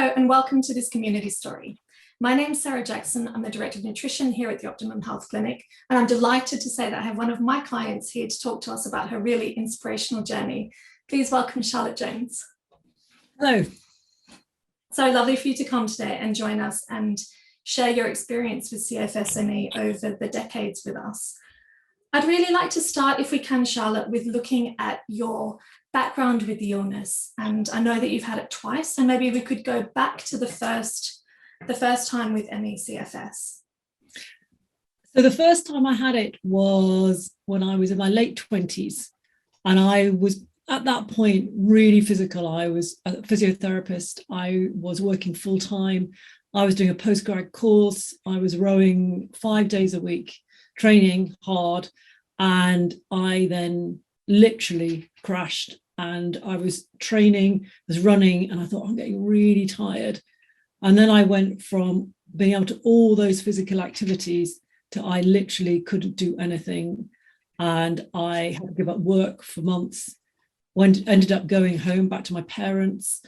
Hello and welcome to this community story. My name's Sara Jackson. I'm the Director of Nutrition here at the Optimum Health Clinic, and I'm delighted to say that I have one of my clients here to talk to us about her really inspirational journey. Please welcome Charlotte Jones. Hello. So lovely for you to come today and join us and share your experience with CFSME over the decades with us. I'd really like to start, if we can, Charlotte, with looking at your background with the illness. And I know that you've had it twice, so maybe we could go back to the first time with ME/CFS. So the first time I had it was when I was in my late 20s, and I was at that point really physical. I was a physiotherapist. I was working full time. I was doing a postgrad course. I was rowing 5 days a week, training hard, and I then literally crashed. And I was training, was running, and I thought, I'm getting really tired. And then I went from being able to all those physical activities to I literally couldn't do anything. And I had to give up work for months. Ended up going home back to my parents,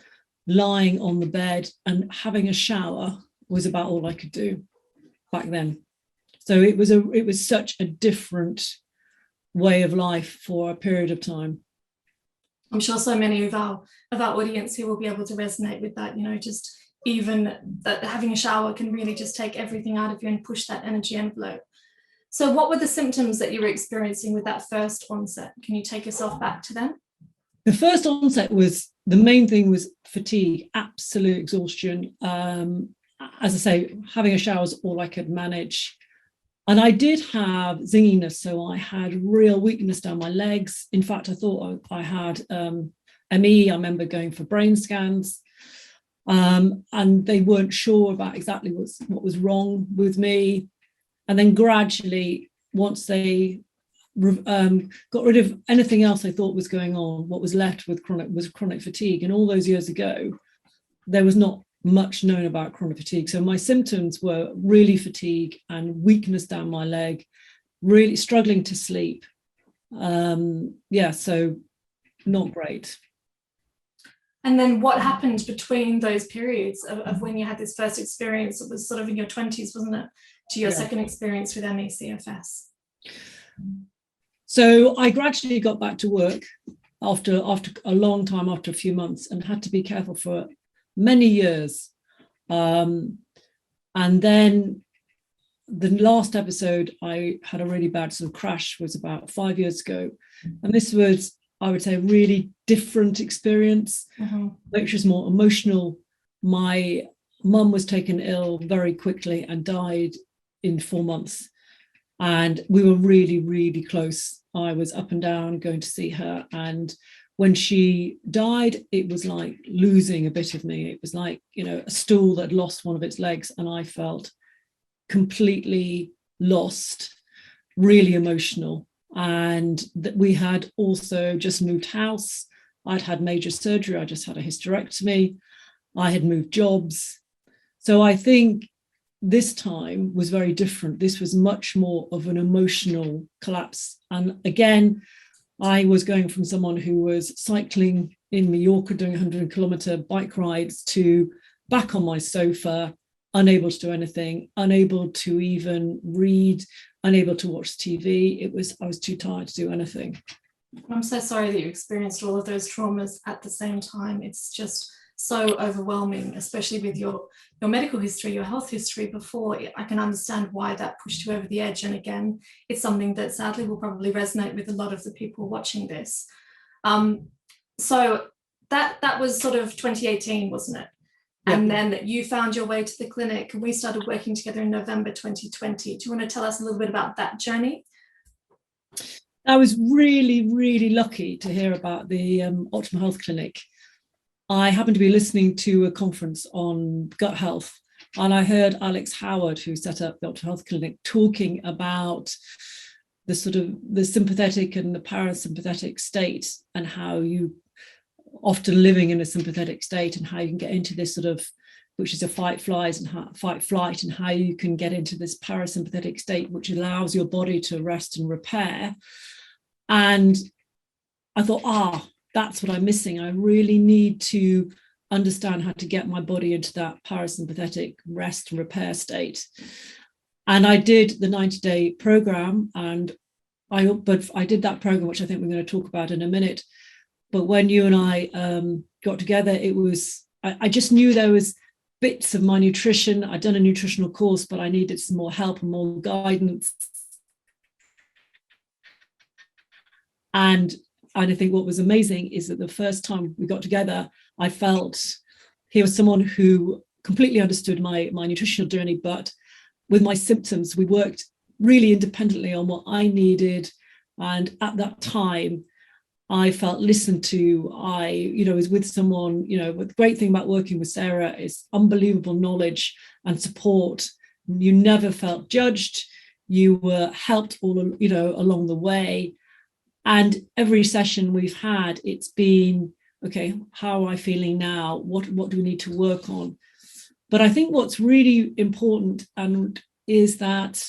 lying on the bed, and having a shower was about all I could do back then. So it was such a different way of life for a period of time. I'm sure so many of our audience who will be able to resonate with that, just even that having a shower can really just take everything out of you and push that energy envelope. So what were the symptoms that you were experiencing with that first onset? Can you take yourself back to them? The first onset the main thing was fatigue, absolute exhaustion. As I say, having a shower was all I could manage. And I did have zinginess, so I had real weakness down my legs. In fact, I thought I had ME. I remember going for brain scans, and they weren't sure about exactly what was wrong with me. And then gradually, once they got rid of anything else I thought was going on, what was left with chronic fatigue. And all those years ago, there was not much known about chronic fatigue. So my symptoms were really fatigue and weakness down my leg, really struggling to sleep. So not great. And then what happened between those periods of when you had this first experience? It was sort of in your 20s, wasn't it, to your second experience with ME/CFS? So I gradually got back to work after a long time, after a few months, and had to be careful for many years. And then the last episode I had a really bad sort of crash was about 5 years ago. And this was, I would say, a really different experience, which was more emotional. My mum was taken ill very quickly and died in 4 months. And we were really, really close. I was up and down going to see her. And when she died, it was like losing a bit of me. It was like, a stool that lost one of its legs, and I felt completely lost, really emotional. And that we had also just moved house. I'd had major surgery. I just had a hysterectomy. I had moved jobs. So I think this time was very different. This was much more of an emotional collapse. And again, I was going from someone who was cycling in Mallorca, doing 100-kilometer bike rides, to back on my sofa, unable to do anything, unable to even read, unable to watch TV. I was too tired to do anything. I'm so sorry that you experienced all of those traumas at the same time. It's just so overwhelming, especially with your medical history, your health history before. I can understand why that pushed you over the edge. And again, it's something that sadly will probably resonate with a lot of the people watching this. So that was sort of 2018, wasn't it? Yeah. And then you found your way to the clinic, and we started working together in November 2020. Do you want to tell us a little bit about that journey? I was really, really lucky to hear about the Optimum Health Clinic. I happened to be listening to a conference on gut health, and I heard Alex Howard, who set up the Optimum Health Clinic, talking about the sort of the sympathetic and the parasympathetic state, and how you often living in a sympathetic state, and how you can get into this sort of, which is a fight flight, and how you can get into this parasympathetic state, which allows your body to rest and repair. And I thought, that's what I'm missing. I really need to understand how to get my body into that parasympathetic rest and repair state. And I did the 90-day program, and I did that program, which I think we're going to talk about in a minute. But when you and I got together, I just knew there was bits of my nutrition. I'd done a nutritional course, but I needed some more help and more guidance. And I think what was amazing is that the first time we got together, I felt he was someone who completely understood my nutritional journey, but with my symptoms, we worked really independently on what I needed. And at that time, I felt listened to. I was with someone, the great thing about working with Sara is unbelievable knowledge and support. You never felt judged. You were helped all, along the way. And every session we've had, it's been, okay, how am I feeling now? What do we need to work on? But I think what's really important is that,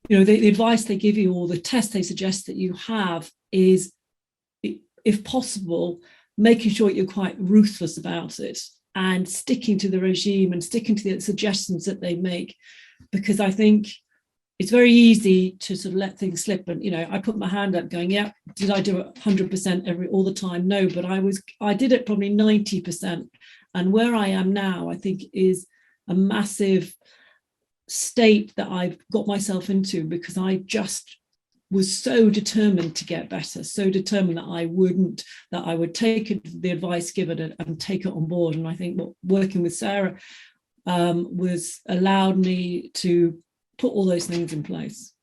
the advice they give you or the test they suggest that you have is, if possible, making sure you're quite ruthless about it and sticking to the regime and sticking to the suggestions that they make. Because I think it's very easy to sort of let things slip. And, I put my hand up going, yeah, did I do it 100% all the time? No, but I did it probably 90%. And where I am now, I think, is a massive state that I've got myself into, because I just was so determined to get better, so determined that I would take the advice given and take it on board. And I think what working with Sara was allowed me to put all those things in place.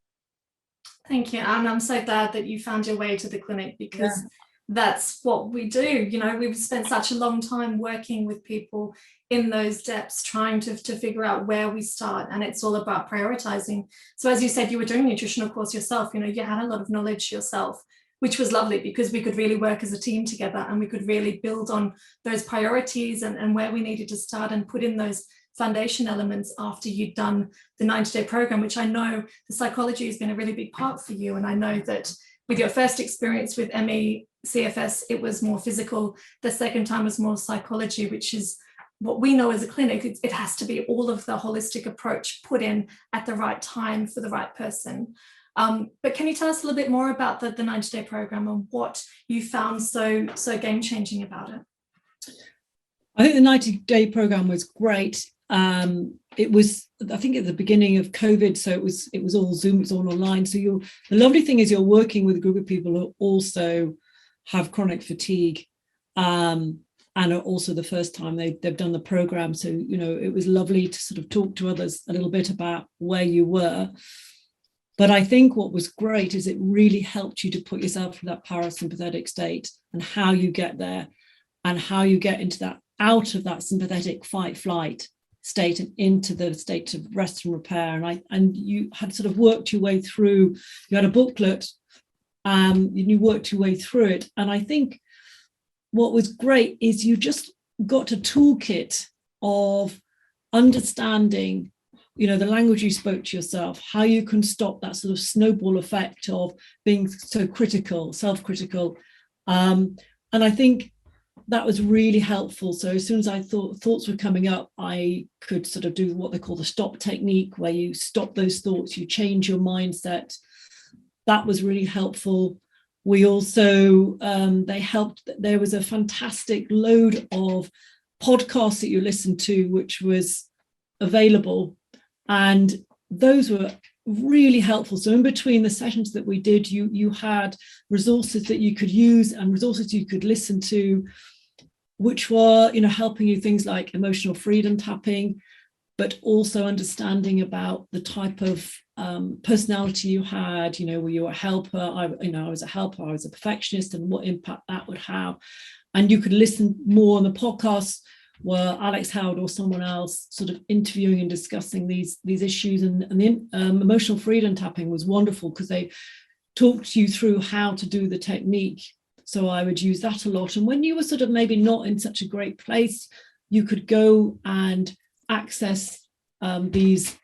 Thank you. And I'm so glad that you found your way to the clinic, because that's what we do. We've spent such a long time working with people in those depths, trying to figure out where we start. And it's all about prioritizing. So as you said, you were doing a nutritional course yourself, you had a lot of knowledge yourself, which was lovely, because we could really work as a team together and we could really build on those priorities and where we needed to start and put in those foundation elements after you'd done the 90-day program, which I know the psychology has been a really big part for you. And I know that with your first experience with ME CFS, it was more physical. The second time was more psychology, which is what we know as a clinic. It has to be all of the holistic approach put in at the right time for the right person. But can you tell us a little bit more about the 90-day program and what you found so game-changing about it? I think the 90-day program was great. It was, I think, at the beginning of COVID, so it was all Zoom, it's all online. So the lovely thing is you're working with a group of people who also have chronic fatigue, and are also the first time they've done the program. So it was lovely to sort of talk to others a little bit about where you were. But I think what was great is it really helped you to put yourself in that parasympathetic state, and how you get there, and how you get into that, out of that sympathetic fight-flight state and into the state of rest and repair. And you had sort of worked your way through. You had a booklet, and you worked your way through it. And I think what was great is you just got a toolkit of understanding, the language you spoke to yourself, how you can stop that sort of snowball effect of being so critical, self-critical. And I think that was really helpful. So as soon as I thoughts were coming up, I could sort of do what they call the stop technique, where you stop those thoughts, you change your mindset. That was really helpful. We also, they helped, there was a fantastic load of podcasts that you listened to, which was available. And those were really helpful. So in between the sessions that we did, you had resources that you could use and resources you could listen to, which were, helping you things like emotional freedom tapping, but also understanding about the type of personality you had. Were you a helper? I was a helper, I was a perfectionist, and what impact that would have. And you could listen more on the podcasts where Alex Howard or someone else sort of interviewing and discussing these issues. And the emotional freedom tapping was wonderful, because they talked you through how to do the technique. So I would use that a lot. And when you were sort of maybe not in such a great place, you could go and access these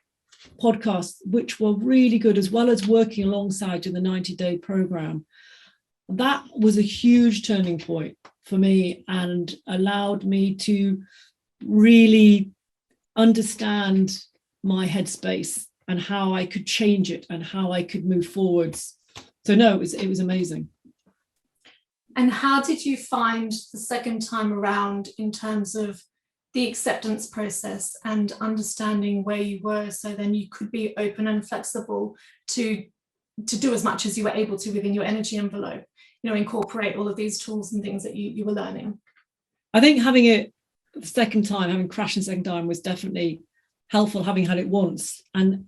podcasts, which were really good, as well as working alongside in the 90-day program. That was a huge turning point, for me and allowed me to really understand my headspace and how I could change it and how I could move forwards. So no, it was amazing. And how did you find the second time around in terms of the acceptance process and understanding where you were, so then you could be open and flexible to do as much as you were able to within your energy envelope, incorporate all of these tools and things that you were learning? I think having it the second time, having crashed the second time, was definitely helpful, having had it once, and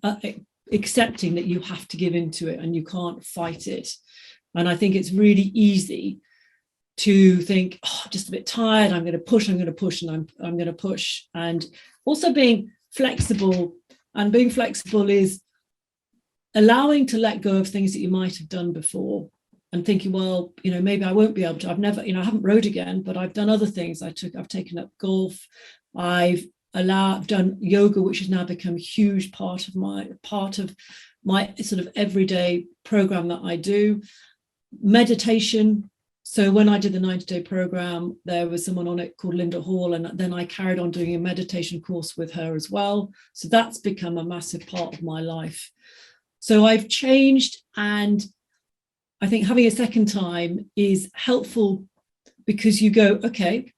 accepting that you have to give into it and you can't fight it. And I think it's really easy to think, oh, just a bit tired, I'm going to push, and I'm going to push. And also being flexible, and being flexible is allowing to let go of things that you might have done before and thinking, well, maybe I won't be able to. I've never, I haven't rowed again, but I've done other things. I've taken up golf. I've done yoga, which has now become a huge part of my sort of everyday program that I do. Meditation. So when I did the 90-day program, there was someone on it called Linda Hall, and then I carried on doing a meditation course with her as well. So that's become a massive part of my life. So I've changed, and I think having a second time is helpful because you go, okay,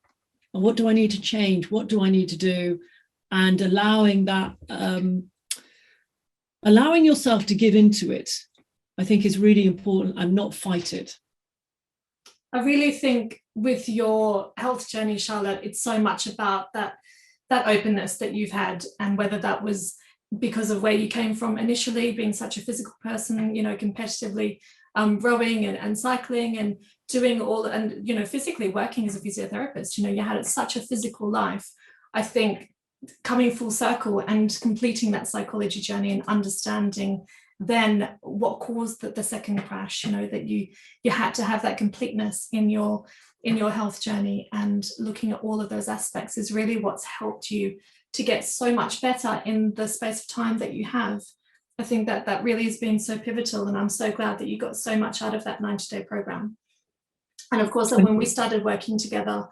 what do I need to change? What do I need to do? And allowing that, allowing yourself to give into it, I think is really important, and not fight it. I really think with your health journey, Charlotte, it's so much about that openness that you've had, and whether that was because of where you came from initially, being such a physical person, competitively rowing and cycling and doing all, and physically working as a physiotherapist, you had such a physical life. I think coming full circle and completing that psychology journey and understanding then what caused the second crash, that you had to have that completeness in your health journey, and looking at all of those aspects is really what's helped you to get so much better in the space of time that you have. I think that really has been so pivotal, and I'm so glad that you got so much out of that 90-day program. And of course, when we started working together,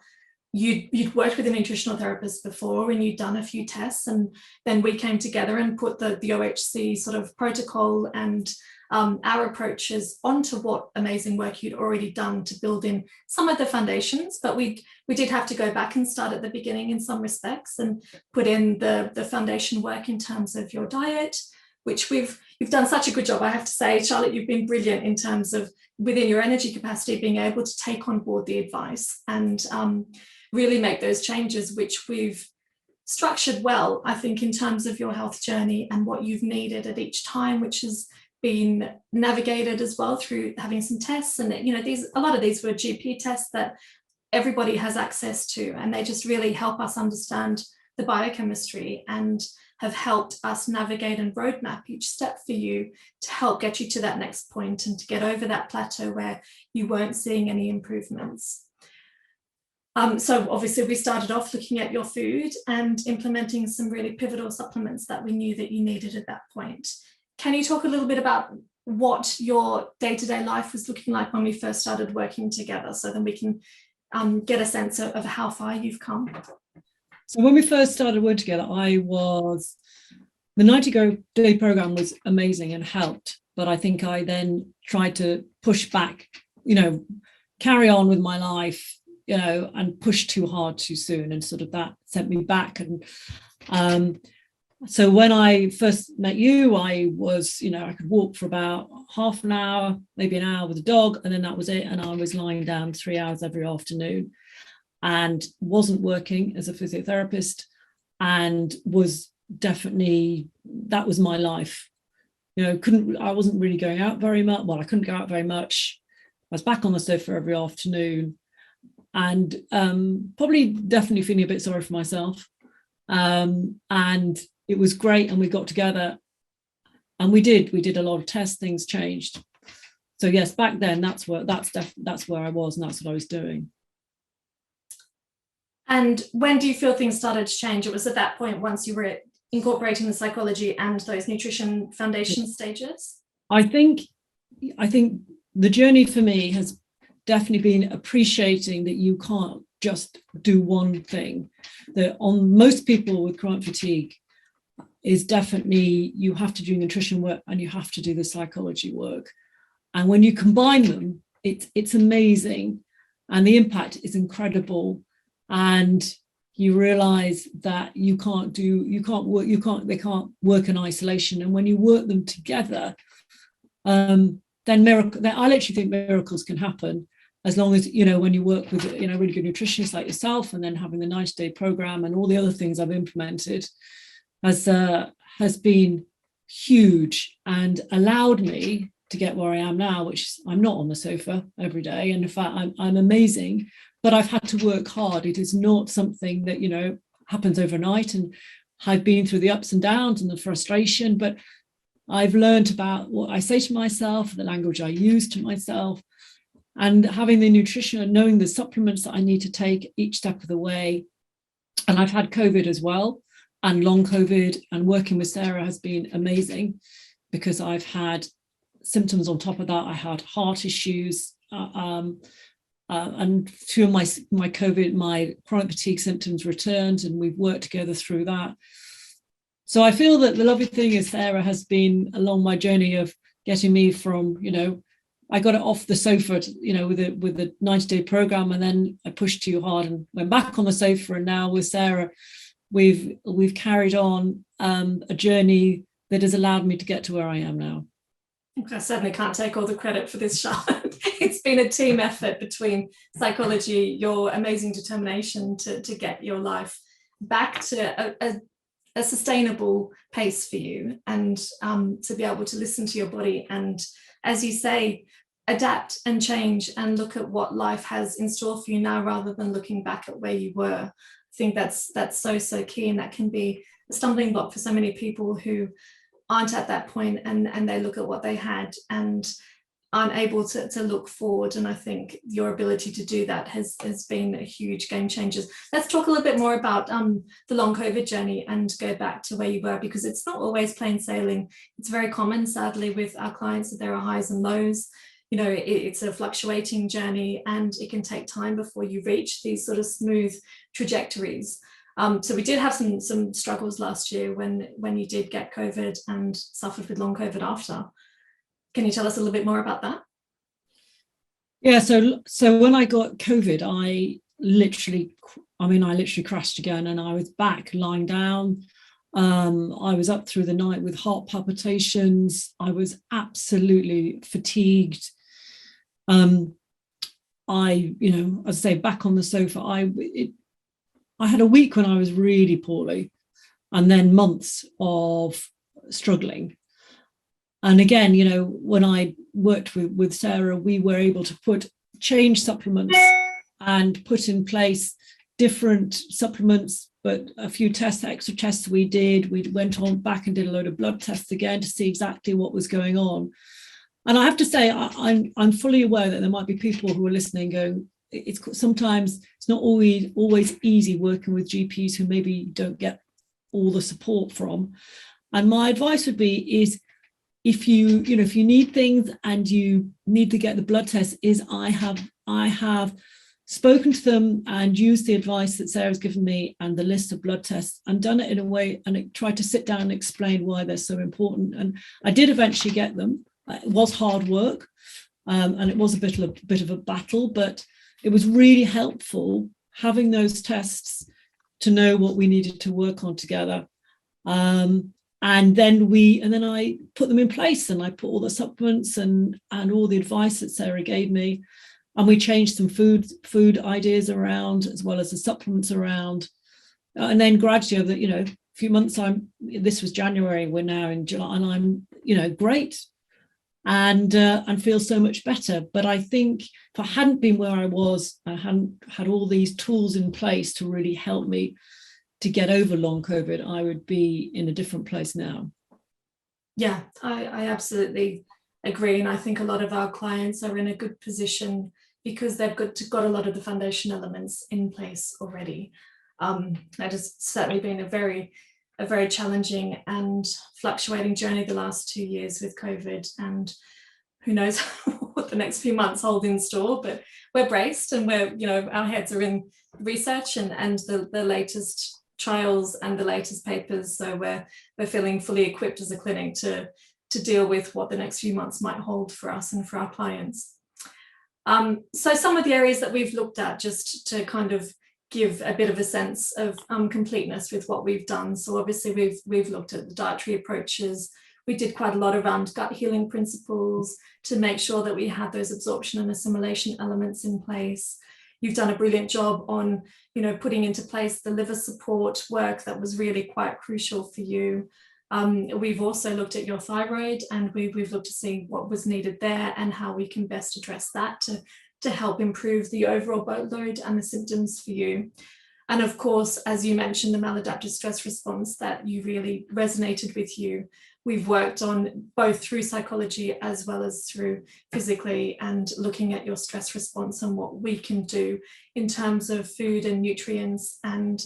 you'd worked with a nutritional therapist before, and you'd done a few tests, and then we came together and put the OHC sort of protocol and our approaches onto what amazing work you'd already done to build in some of the foundations. But we did have to go back and start at the beginning in some respects, and put in the foundation work in terms of your diet, which you've done such a good job, I have to say. Charlotte, you've been brilliant in terms of within your energy capacity being able to take on board the advice and really make those changes, which we've structured well, I think, in terms of your health journey and what you've needed at each time, which has been navigated as well through having some tests. And a lot of these were GP tests that everybody has access to, and they just really help us understand the biochemistry and have helped us navigate and roadmap each step for you to help get you to that next point and to get over that plateau where you weren't seeing any improvements. So obviously we started off looking at your food and implementing some really pivotal supplements that we knew that you needed at that point. Can you talk a little bit about what your day-to-day life was looking like when we first started working together, so then we can get a sense of how far you've come? So when we first started working together, the 90-day program was amazing and helped, but I think I then tried to push back, carry on with my life, and push too hard too soon, and sort of that sent me back. And so when I first met you, I was, I could walk for about half an hour, maybe an hour with a dog, and then that was it. And I was lying down 3 hours every afternoon, and wasn't working as a physiotherapist, and was definitely, that was my life. I wasn't really going out very much. Well, I couldn't go out very much. I was back on the sofa every afternoon, and probably definitely feeling a bit sorry for myself. And it was great, and we got together, and we did a lot of tests. Things changed. So yes, back then that's where I was, and that's what I was doing. And when do you feel things started to change? It was at that point, once you were incorporating the psychology and those nutrition foundation stages? I think the journey for me has definitely been appreciating that you can't just do one thing. That on most people with chronic fatigue is definitely you have to do nutrition work and you have to do the psychology work. And when you combine them, it's amazing, and the impact is incredible. And you realize that they can't work in isolation. And when you work them together, then I literally think miracles can happen, as long as, when you work with, really good nutritionists like yourself, and then having the 90-day program and all the other things I've implemented has been huge and allowed me to get where I am now, which I'm not on the sofa every day. And in fact, I'm amazing, but I've had to work hard. It is not something that, happens overnight. And I've been through the ups and downs and the frustration, but I've learned about what I say to myself, the language I use to myself, and having the nutrition and knowing the supplements that I need to take each step of the way. And I've had COVID as well, and long COVID, and working with Sara has been amazing, because I've had symptoms on top of that. I had heart issues, and through my COVID, my chronic fatigue symptoms returned, and we've worked together through that. So I feel that the lovely thing is Sara has been along my journey of getting me from, I got it off the sofa, with a 90-day program, and then I pushed too hard and went back on the sofa. And now with Sara, we've carried on a journey that has allowed me to get to where I am now. I certainly can't take all the credit for this, Charlotte. It's been a team effort between psychology, your amazing determination to get your life back to a sustainable pace for you, and to be able to listen to your body and, as you say, adapt and change and look at what life has in store for you now, rather than looking back at where you were. I think that's so key, and that can be a stumbling block for so many people who aren't at that point, and they look at what they had and aren't able to look forward. And I think your ability to do that has been a huge game changer. Let's talk a little bit more about the long COVID journey and go back to where you were, because it's not always plain sailing. It's very common, sadly, with our clients that there are highs and lows. It's a fluctuating journey, and it can take time before you reach these sort of smooth trajectories. So we did have some struggles last year when you did get COVID and suffered with long COVID after. Can you tell us a little bit more about that? Yeah, so when I got COVID, I literally crashed again, and I was back lying down. I was up through the night with heart palpitations. I was absolutely fatigued. As I say, back on the sofa. I had a week when I was really poorly, and then months of struggling. And again, when I worked with Sara, we were able to change supplements and put in place different supplements, but a few extra tests we did. We went on back and did a load of blood tests again to see exactly what was going on. And I have to say, I'm fully aware that there might be people who are listening going, sometimes it's not always easy working with GPs who maybe don't get all the support from. And my advice would be is, if you need things and you need to get the blood test, is I have spoken to them and used the advice that Sara's given me and the list of blood tests, and done it in a way and tried to sit down and explain why they're so important. And I did eventually get them. It was hard work, and it was a bit of a battle, but it was really helpful having those tests to know what we needed to work on together. And then I put them in place, and I put all the supplements and all the advice that Sara gave me, and we changed some food ideas around, as well as the supplements around. And then gradually over a few months, this was January, we're now in July, and I'm great, and feel so much better. But I think if I hadn't been where I was, I hadn't had all these tools in place to really help me to get over long COVID, I would be in a different place now. Yeah, I absolutely agree. And I think a lot of our clients are in a good position because they've got a lot of the foundation elements in place already. That has certainly been a very challenging and fluctuating journey the last 2 years with COVID, and who knows what the next few months hold in store, but we're braced, and we're, our heads are in research and the latest trials and the latest papers. So we're feeling fully equipped as a clinic to deal with what the next few months might hold for us and for our clients. So some of the areas that we've looked at, just to kind of give a bit of a sense of completeness with what we've done. So obviously we've looked at the dietary approaches. We did quite a lot around gut healing principles to make sure that we had those absorption and assimilation elements in place. You've done a brilliant job on, putting into place the liver support work that was really quite crucial for you. We've also looked at your thyroid, and we've looked to see what was needed there and how we can best address that to help improve the overall boatload and the symptoms for you. And of course, as you mentioned, the maladaptive stress response that you really resonated with you. We've worked on both through psychology as well as through physically, and looking at your stress response and what we can do in terms of food and nutrients, and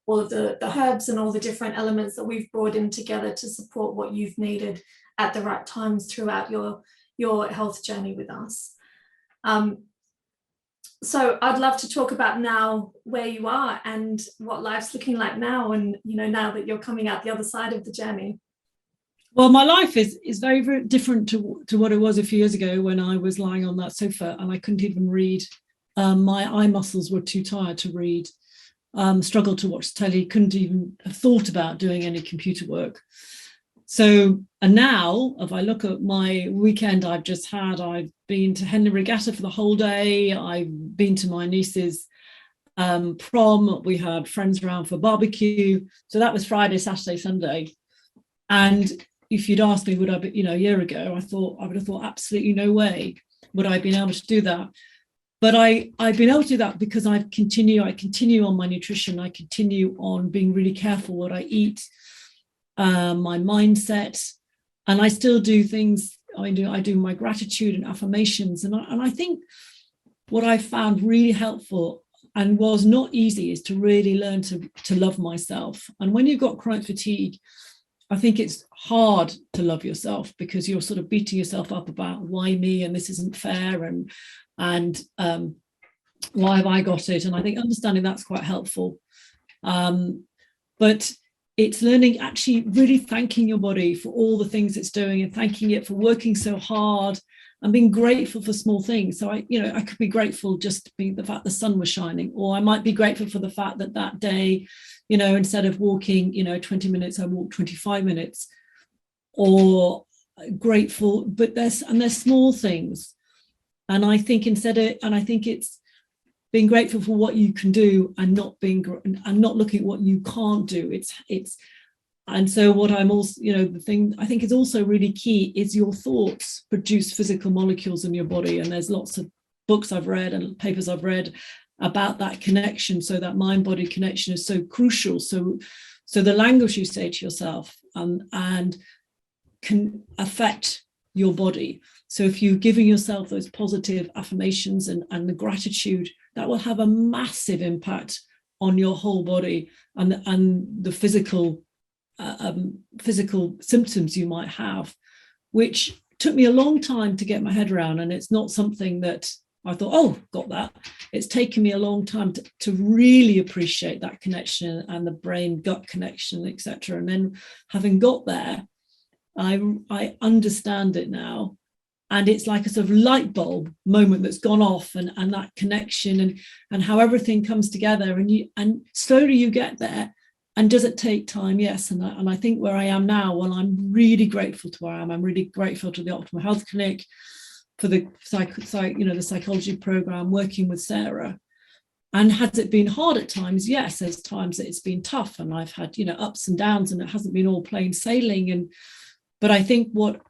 all of the herbs and all the different elements that we've brought in together to support what you've needed at the right times throughout your health journey with us. So I'd love to talk about now where you are and what life's looking like now, and now that you're coming out the other side of the journey. Well, my life is very, very different to what it was a few years ago when I was lying on that sofa and I couldn't even read. My eye muscles were too tired to read. Struggled to watch telly, couldn't even have thought about doing any computer work. So, and now, if I look at my weekend I've just had, I've been to Henley Regatta for the whole day. I've been to my niece's prom. We had friends around for barbecue. So that was Friday, Saturday, Sunday. And if you'd asked me, would I be, a year ago, I would have thought absolutely no way would I have been able to do that. But I've been able to do that because I continue on my nutrition. I continue on being really careful what I eat, my mindset, and I still do things. I do my gratitude and affirmations, and I think what I found really helpful and was not easy is to really learn to love myself. And when you've got chronic fatigue, I think it's hard to love yourself because you're sort of beating yourself up about why me, and this isn't fair, and why have I got it? And I think understanding that's quite helpful. But it's learning, actually really thanking your body for all the things it's doing and thanking it for working so hard and being grateful for small things. So I could be grateful just to be the fact the sun was shining, or I might be grateful for the fact that day, instead of walking, 20 minutes, I walked 25 minutes, or grateful, but there's small things. And I think it's being grateful for what you can do and not looking at what you can't do. And so what I'm also, the thing I think is also really key is your thoughts produce physical molecules in your body. And there's lots of books I've read and papers I've read about that connection. So that mind-body connection is so crucial. So the language you say to yourself and can affect your body. So if you're giving yourself those positive affirmations and the gratitude, that will have a massive impact on your whole body and the physical symptoms you might have, which took me a long time to get my head around. And it's not something that I thought, oh, got that. It's taken me a long time to really appreciate that connection and the brain-gut connection, etc. And then having got there, I understand it now. And it's like a sort of light bulb moment that's gone off, and that connection and how everything comes together, and slowly you get there. And does it take time? Yes. And I think where I am now, well, I'm really grateful to where I am. I'm really grateful to the Optimum Health Clinic for the the psychology program, working with Sara. And has it been hard at times? Yes, there's times that it's been tough, and I've had ups and downs, and it hasn't been all plain sailing. But I think what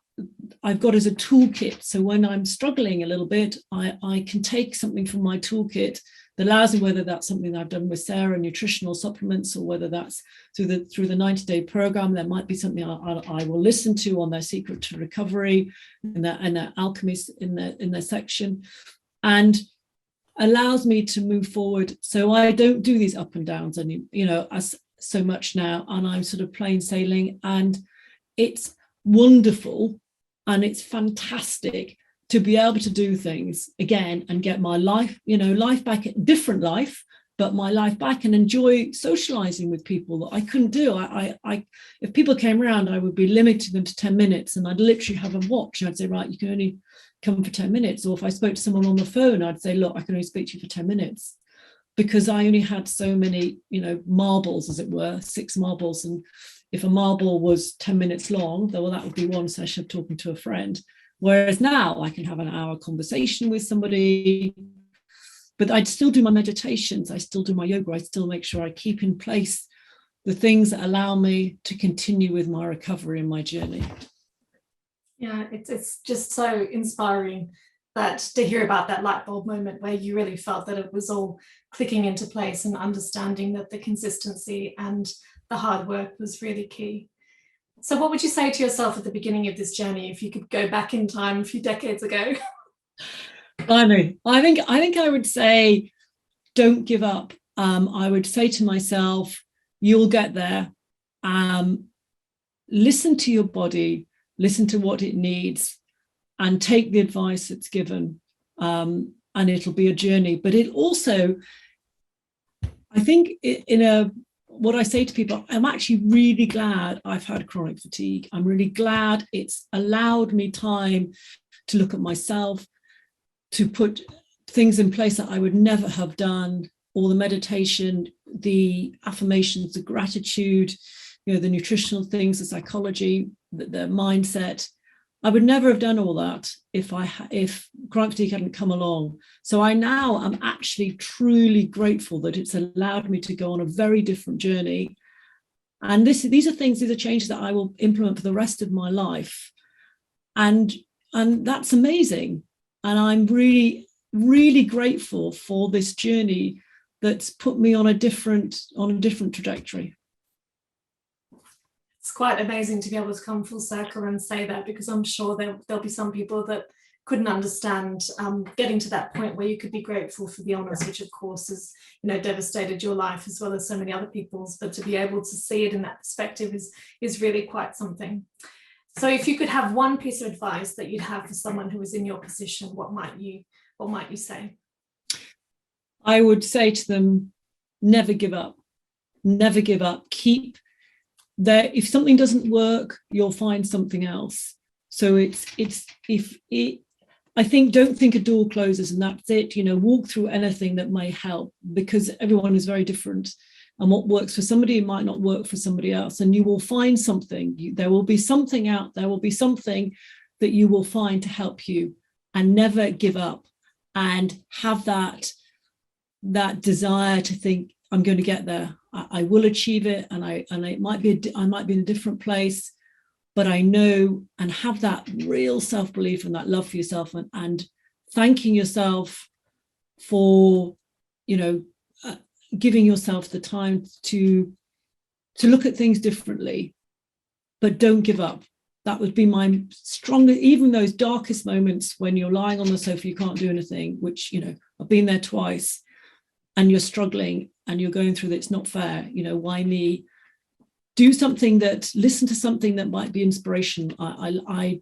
I've got is a toolkit. So when I'm struggling a little bit, I can take something from my toolkit that allows me, whether that's something that I've done with Sara, nutritional supplements, or whether that's through the 90-day program. There might be something I will listen to on their secret to recovery and their alchemist in their section, and allows me to move forward. So I don't do these up and downs as so much now, and I'm sort of plain sailing, and it's wonderful and it's fantastic to be able to do things again and get my life, life back, different life, but my life back, and enjoy socializing with people that I couldn't do. If people came around, I would be limiting them to 10 minutes, and I'd literally have a watch. I'd say, right, you can only come for 10 minutes. Or if I spoke to someone on the phone, I'd say, look, I can only speak to you for 10 minutes, because I only had so many, marbles, as it were, 6 marbles. And if a marble was 10 minutes long, well, that would be one session of talking to a friend. Whereas now I can have an hour conversation with somebody, but I'd still do my meditations, I still do my yoga, I still make sure I keep in place the things that allow me to continue with my recovery and my journey. Yeah, it's just so inspiring that to hear about that light bulb moment where you really felt that it was all clicking into place, and understanding that the consistency and the hard work was really key. So what would you say to yourself at the beginning of this journey if you could go back in time a few decades ago? Blimey, I think I would say, don't give up. I would say to myself, you'll get there. Listen to your body, listen to what it needs, and take the advice that's given. And it'll be a journey. But it also, I think, what I say to people, I'm actually really glad I've had chronic fatigue. I'm really glad it's allowed me time to look at myself, to put things in place that I would never have done, all the meditation, the affirmations, the gratitude, the nutritional things, the psychology, the mindset. I would never have done all that if chronic fatigue hadn't come along. So I now am actually truly grateful that it's allowed me to go on a very different journey. And these are changes that I will implement for the rest of my life. And that's amazing. And I'm really, really grateful for this journey that's put me on a different trajectory. It's quite amazing to be able to come full circle and say that, because I'm sure there'll be some people that couldn't understand getting to that point where you could be grateful for the illness, which of course has devastated your life as well as so many other people's. But to be able to see it in that perspective is really quite something. So if you could have one piece of advice that you'd have for someone who is in your position, what might you say? I would say to them, never give up. Never give up. Keep there. If something doesn't work, you'll find something else. So I think, don't think a door closes and that's it. Walk through anything that may help, because everyone is very different. And what works for somebody might not work for somebody else. And you will find something. There will be something out there, will be something that you will find to help you. And never give up, and have that desire to think, I'm going to get there. I will achieve it. And it might be, I might be in a different place, but I know, and have that real self-belief and that love for yourself, and thanking yourself for, giving yourself the time to look at things differently, but don't give up. That would be my strongest, even those darkest moments when you're lying on the sofa, you can't do anything, which, I've been there twice, and you're struggling and you're going through that. It's not fair. Why me? Do something listen to something that might be inspiration. I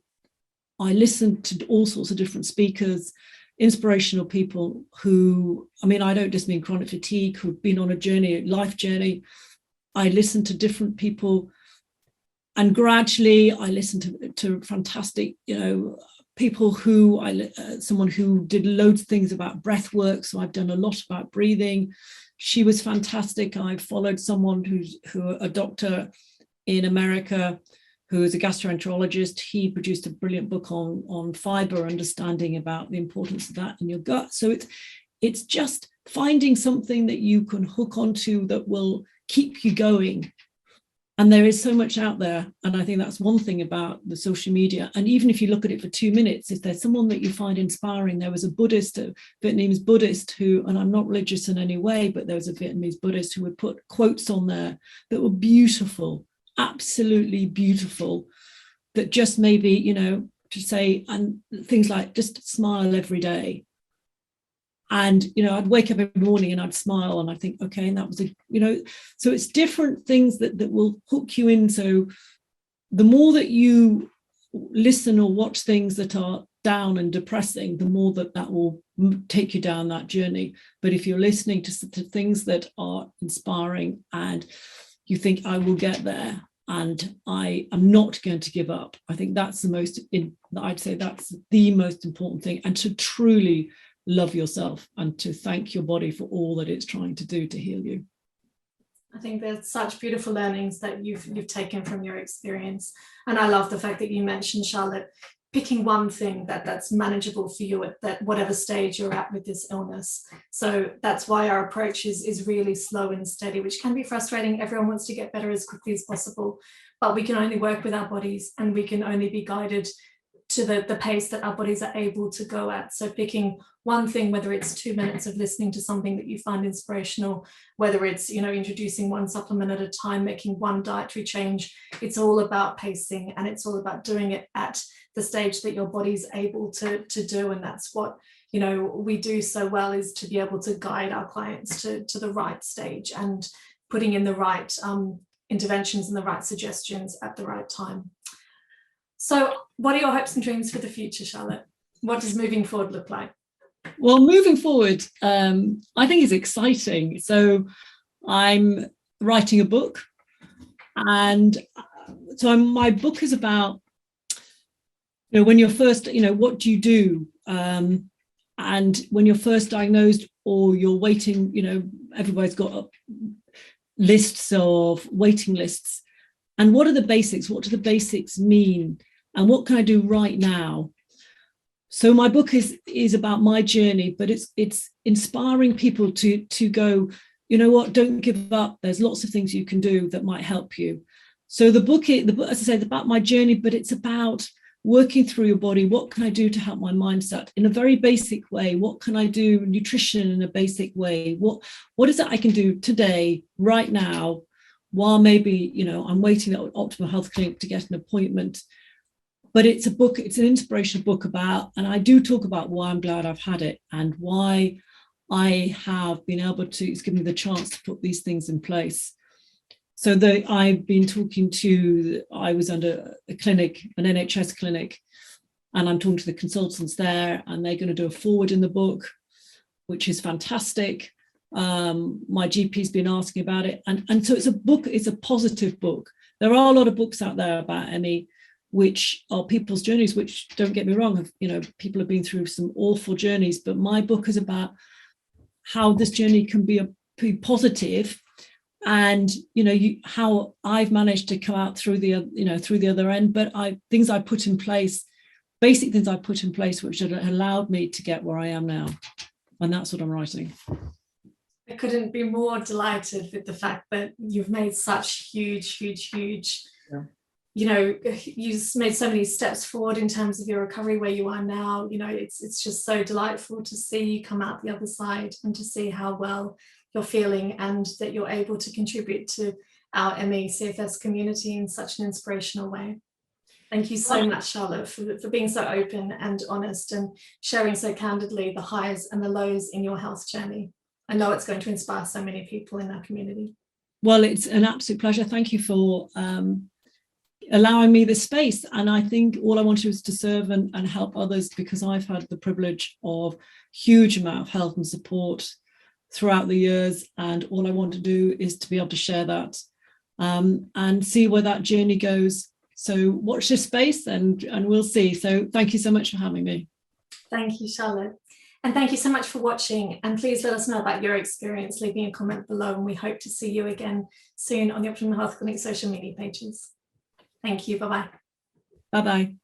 listen to all sorts of different speakers, inspirational people who, I don't just mean chronic fatigue, who've been on a life journey. I listen to different people, and gradually I listen to fantastic, people who someone who did loads of things about breath work. So I've done a lot about breathing. She was fantastic. I followed someone who a doctor in America who is a gastroenterologist. He produced a brilliant book on fiber, understanding about the importance of that in your gut. So it's just finding something that you can hook onto that will keep you going. And there is so much out there. And I think that's one thing about the social media. And even if you look at it for 2 minutes, if there's someone that you find inspiring, there was a Vietnamese Buddhist who, and I'm not religious in any way, but there was a Vietnamese Buddhist who would put quotes on there that were beautiful, absolutely beautiful, that just maybe, to say, and things like just smile every day. And, I'd wake up every morning and I'd smile and I think, okay, and that was, so it's different things that will hook you in. So the more that you listen or watch things that down and depressing, the more that will take you down that journey. But if you're listening to things that are inspiring and you think, I will get there and I am not going to give up, I think that's I'd say that's the most important thing. And to truly love yourself and to thank your body for all that it's trying to do to heal you. I think there's such beautiful learnings that you've taken from your experience. And I love the fact that you mentioned, Charlotte, picking one thing that's manageable for you at that whatever stage you're at with this illness. So that's why our approach is really slow and steady, which can be frustrating. Everyone wants to get better as quickly as possible, but we can only work with our bodies and we can only be guided to the pace that our bodies are able to go at. So picking one thing, whether it's 2 minutes of listening to something that you find inspirational, whether it's, introducing one supplement at a time, making one dietary change, it's all about pacing and it's all about doing it at the stage that your body's able to do. And that's what, we do so well, is to be able to guide our clients to the right stage and putting in the right interventions and the right suggestions at the right time. So what are your hopes and dreams for the future, Charlotte? What does moving forward look like? Well, moving forward, I think is exciting. So I'm writing a book, and so my book is about, when you're first, what do you do? And when you're first diagnosed or you're waiting, everybody's got lists of waiting lists. And what are the basics? What do the basics mean? And what can I do right now? So my book is about my journey, but it's inspiring people to go, don't give up. There's lots of things you can do that might help you. So the book, as I say, it's about my journey, but it's about working through your body. What can I do to help my mindset in a very basic way? What can I do? Nutrition in a basic way. What is it I can do today, right now, while maybe, I'm waiting at Optimum Health Clinic to get an appointment. But it's a book, it's an inspirational book about, and I do talk about why I'm glad I've had it and why I have been able to, it's given me the chance to put these things in place. So I've been talking to, I was under a clinic, an NHS clinic, and I'm talking to the consultants there, and they're going to do a forward in the book, which is fantastic. My GP's been asking about it. And so it's a book, it's a positive book. There are a lot of books out there about ME, which are people's journeys, which, don't get me wrong, people have been through some awful journeys, but my book is about how this journey can be positive, and how I've managed to come out through the other end. But things I put in place, basic things I put in place, which have allowed me to get where I am now, and that's what I'm writing. I couldn't be more delighted with the fact that you've made such huge yeah. You've made so many steps forward in terms of your recovery where you are now. It's just so delightful to see you come out the other side and to see how well you're feeling and that you're able to contribute to our ME CFS community in such an inspirational way. Thank you so much, Charlotte, for being so open and honest and sharing so candidly the highs and the lows in your health journey. I know it's going to inspire so many people in our community. Well, it's an absolute pleasure. Thank you for allowing me this space. And I think all I want to do is to serve and help others, because I've had the privilege of huge amount of help and support throughout the years. And all I want to do is to be able to share that and see where that journey goes. So watch this space and we'll see. So thank you so much for having me. Thank you, Charlotte. And thank you so much for watching. And please let us know about your experience, leaving a comment below. And we hope to see you again soon on the Optimum Health Clinic social media pages. Thank you. Bye-bye. Bye-bye.